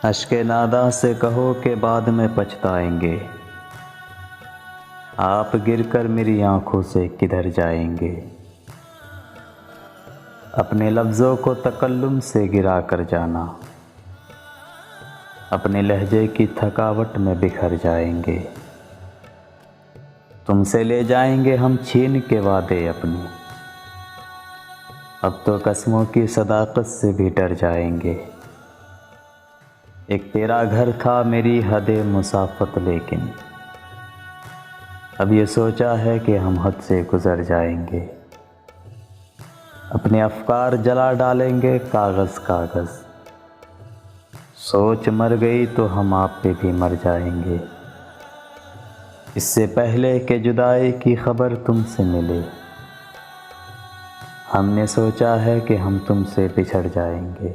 اشک نادا سے کہو کہ بعد میں پچھتائیں گے، آپ گر کر میری آنکھوں سے کدھر جائیں گے۔ اپنے لفظوں کو تکلم سے گرا کر جانا، اپنے لہجے کی تھکاوٹ میں بکھر جائیں گے۔ تم سے لے جائیں گے ہم چھین کے وعدے اپنے، اب تو قسموں کی صداقت سے بھی ڈر جائیں گے۔ ایک تیرا گھر تھا میری حد مسافت، لیکن اب یہ سوچا ہے کہ ہم حد سے گزر جائیں گے۔ اپنے افکار جلا ڈالیں گے کاغذ کاغذ، سوچ مر گئی تو ہم آپ پہ بھی مر جائیں گے۔ اس سے پہلے کہ جدائی کی خبر تم سے ملے، ہم نے سوچا ہے کہ ہم تم سے بچھڑ جائیں گے۔